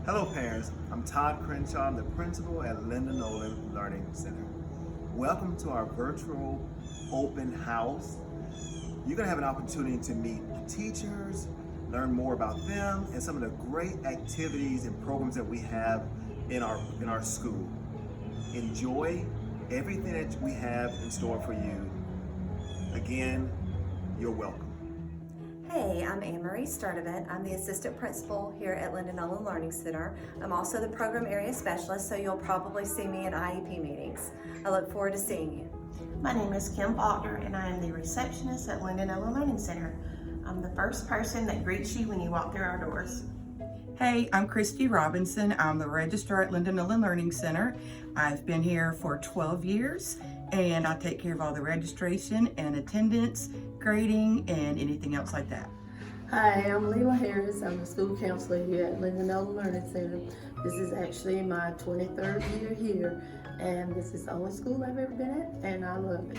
Hello parents, I'm Todd Crenshaw, I'm the principal at Linda Nolen Learning Center. Welcome to our virtual open house. You're going to have an opportunity to meet teachers, learn more about them, and some of the great activities and programs that we have in our school. Enjoy everything that we have in store for you. Again, you're welcome. Hey, I'm Anne-Marie Sturdivant. I'm the assistant principal here at Linda Nolen Learning Center. I'm also the program area specialist, so you'll probably see me in IEP meetings. I look forward to seeing you. My name is Kim Faulkner, and I am the receptionist at Linda Nolen Learning Center. I'm the first person that greets you when you walk through our doors. Hey, I'm Christy Robinson. I'm the registrar at Linda Nolen Learning Center. I've been here for 12 years, and I take care of all the registration and attendance, grading, and anything else like that. Hi, I'm Leela Harris. I'm the school counselor here at Linda Nolen Learning Center. This is actually my 23rd year here, and this is the only school I've ever been at, and I love it.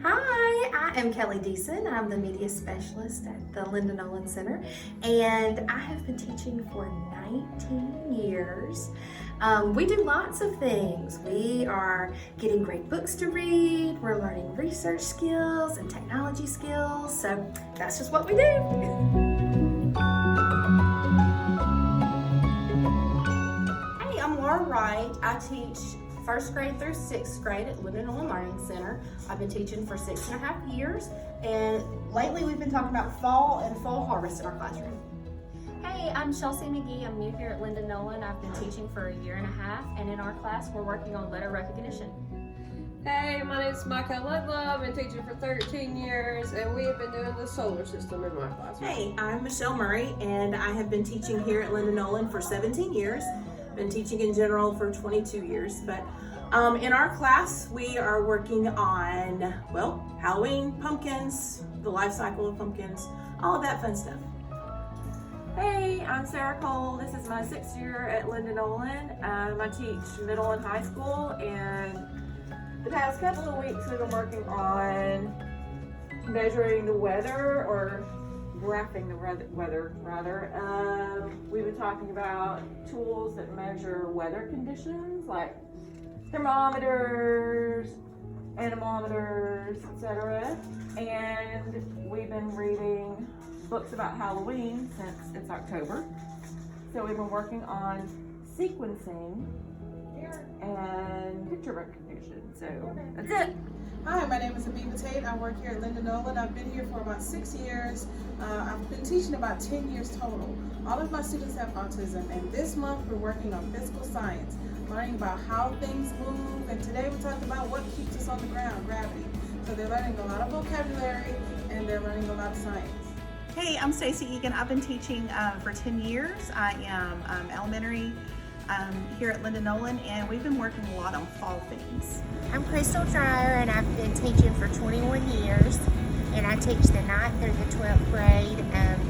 Hi, I am Kelly Deason. I'm the media specialist at the Linda Nolen Center, and I have been teaching for 19 years. We do lots of things. We are getting great books to read, we're learning research skills and technology skills, so that's just what we do. Hey, I'm Laura Wright. I teach first grade through sixth grade at Linda Nolen Learning Center. I've been teaching for 6.5 years, and lately we've been talking about fall and fall harvest in our classroom. Hey, I'm Chelsea McGee. I'm new here at Linda Nolen. I've been teaching for 1.5 years, and in our class, we're working on letter recognition. Hey, my name is Micah Ludlow. I've been teaching for 13 years, and we have been doing the solar system in my classroom. Hey, I'm Michelle Murray, and I have been teaching here at Linda Nolen for 17 years. Been teaching in general for 22 years, but in our class, we are working on, well, Halloween, pumpkins, the life cycle of pumpkins, all of that fun stuff. Hey, I'm Sarah Cole. This is my 6th year at Linda Nolen. I teach middle and high school, and the past couple of weeks we've been working on measuring the weather, or graphing the weather rather. We've been talking about tools that measure weather conditions like thermometers, anemometers, etc. And we've been reading books about Halloween since it's October. So we've been working on sequencing and picture recognition. So that's it. Hi, my name is Abiba Tate. I work here at Linda Nolen. I've been here for about 6 years. I've been teaching about 10 years total. All of my students have autism, and this month we're working on physical science, learning about how things move, and today we talked about what keeps us on the ground, gravity. So they're learning a lot of vocabulary, and they're learning a lot of science. Hey, I'm Stacey Egan. I've been teaching for 10 years. I am elementary here at Linda Nolen, and we've been working a lot on fall themes. I'm Crystal Dreyer, and I've been teaching for 21 years, and I teach the 9th through the 12th grade,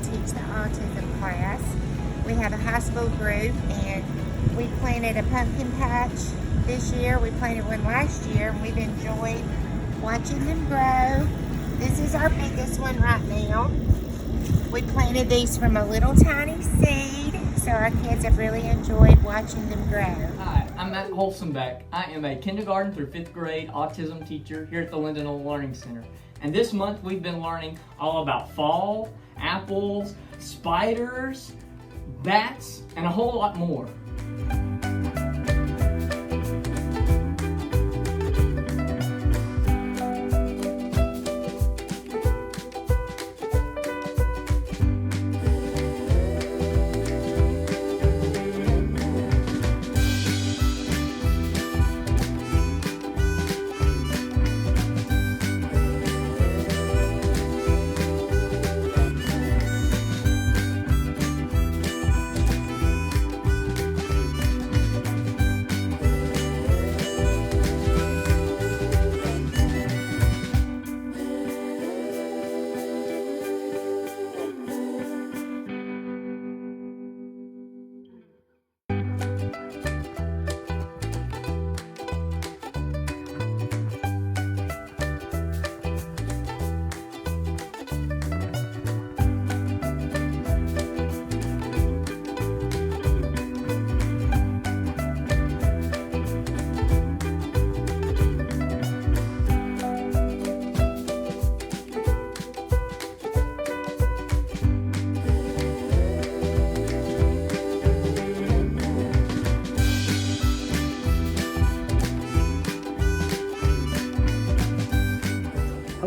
teach the autism class. We have a high school group, and we planted a pumpkin patch this year. We planted one last year, and we've enjoyed watching them grow. This is our biggest one right now. We planted these from a little tiny seed, so our kids have really enjoyed watching them grow. Hi, I'm Matt Holsenbeck. I am a kindergarten through 5th grade autism teacher here at the Linda Nolen Learning Center. And this month we've been learning all about fall, apples, spiders, bats, and a whole lot more.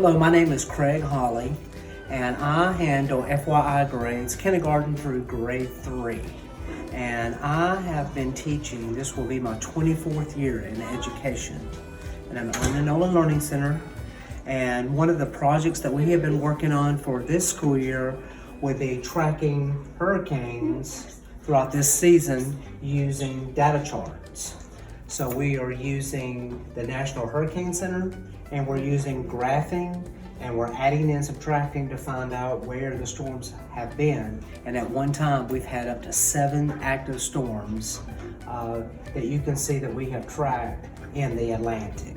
Hello, my name is Craig Hawley, and I handle FYI grades, kindergarten through grade 3. And I have been teaching, this will be my 24th year in education. And I'm at Linda Nolen Learning Center. And one of the projects that we have been working on for this school year will be tracking hurricanes throughout this season using data charts. So we are using the National Hurricane Center, and we're using graphing, and we're adding and subtracting to find out where the storms have been. And at one time, we've had up to 7 active storms that you can see that we have tracked in the Atlantic.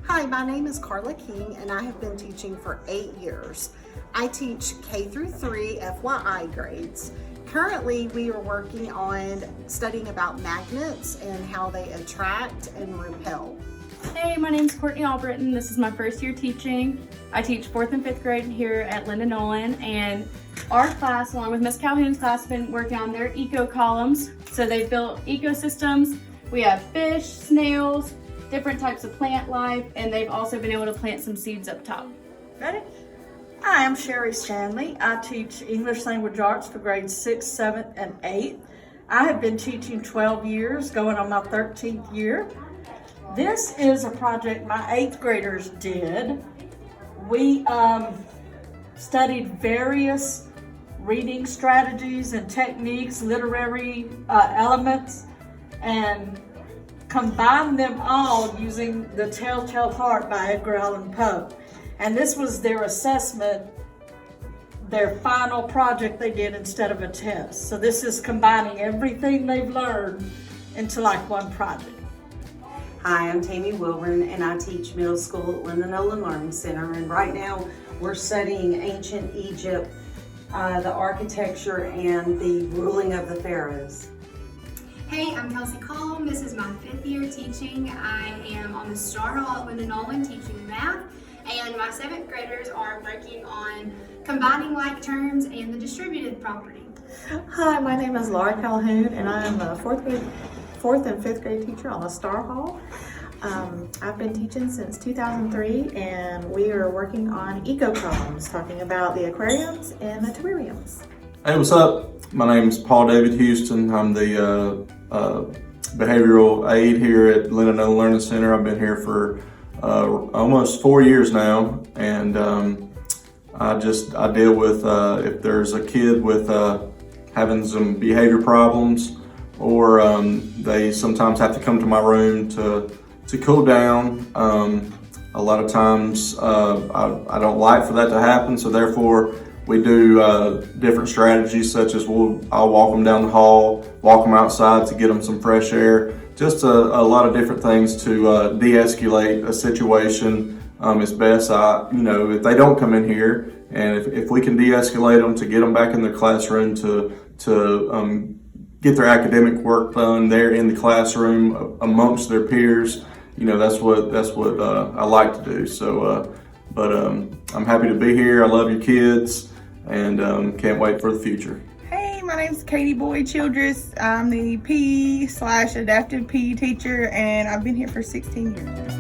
Hi, my name is Carla King, and I have been teaching for 8 years. I teach K through 3 FYI grades. Currently, we are working on studying about magnets and how they attract and repel. Hey, my name's Courtney Albritton. This is my first year teaching. I teach 4th and 5th grade here at Linda Nolen, and our class, along with Miss Calhoun's class, have been working on their eco columns. So they've built ecosystems. We have fish, snails, different types of plant life, and they've also been able to plant some seeds up top. Ready? Hi, I'm Sherry Stanley. I teach English Language Arts for grades 6, 7, and 8. I have been teaching 12 years, going on my 13th year. This is a project my 8th graders did. We studied various reading strategies and techniques, literary elements, and combined them all using The Telltale Heart by Edgar Allan Poe. And this was their assessment, their final project they did instead of a test. So this is combining everything they've learned into like one project. Hi, I'm Tammy Wilburn, and I teach middle school at Linda Nolen Learning Center. And right now we're studying ancient Egypt, the architecture and the ruling of the pharaohs. Hey, I'm Kelsey Colm. This is my 5th year teaching. I am on the Star Hall at Linda Nolen teaching math, and my 7th graders are working on combining like terms and the distributed property. Hi, my name is Laura Calhoun, and I am a 4th and 5th grade teacher on the Star Hall. I've been teaching since 2003, and we are working on eco columns, talking about the aquariums and the terrariums. Hey, what's up? My name is Paul David Houston. I'm the behavioral aide here at Linda Nolen Learning Center. I've been here for almost 4 years now, and I deal with if there's a kid with having some behavior problems, or they sometimes have to come to my room to cool down. A lot of times I don't like for that to happen, so therefore we do different strategies, such as I'll walk them down the hall, walk them outside to get them some fresh air. Just a lot of different things to de-escalate a situation. It's best, if they don't come in here, and if we can de-escalate them to get them back in their classroom to get their academic work done there in the classroom amongst their peers, that's what I like to do. So, but I'm happy to be here. I love your kids, and can't wait for the future. Hey, my name's Katie Boyd Childress. I'm the PE/adaptive PE teacher, and I've been here for 16 years.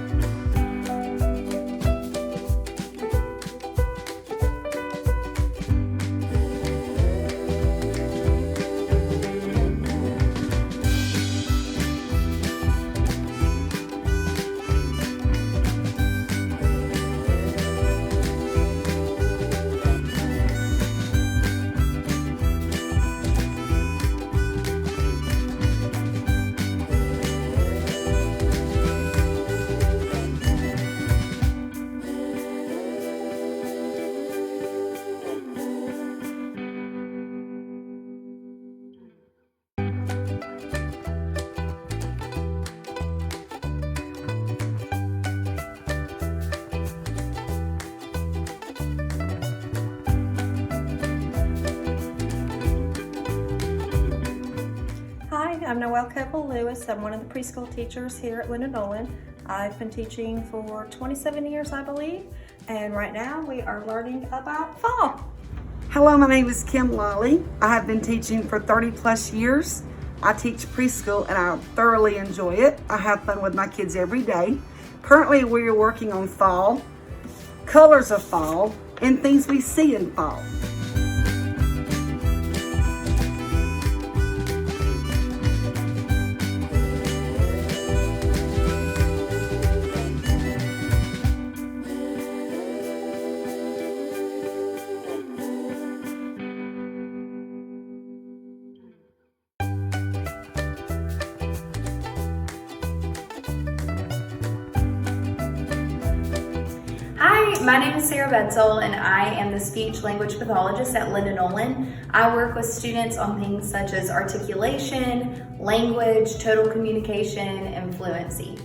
I'm Noelle Coble-Lewis. I'm one of the preschool teachers here at Linda Nolen. I've been teaching for 27 years, I believe, and right now we are learning about fall. Hello, my name is Kim Lolly. I have been teaching for 30 plus years. I teach preschool and I thoroughly enjoy it. I have fun with my kids every day. Currently, we are working on fall. colors of fall, and things we see in fall. Hi, my name is Sarah Betzel and I am the speech language pathologist at Linda Nolen. I work with students on things such as articulation, language, total communication, and fluency.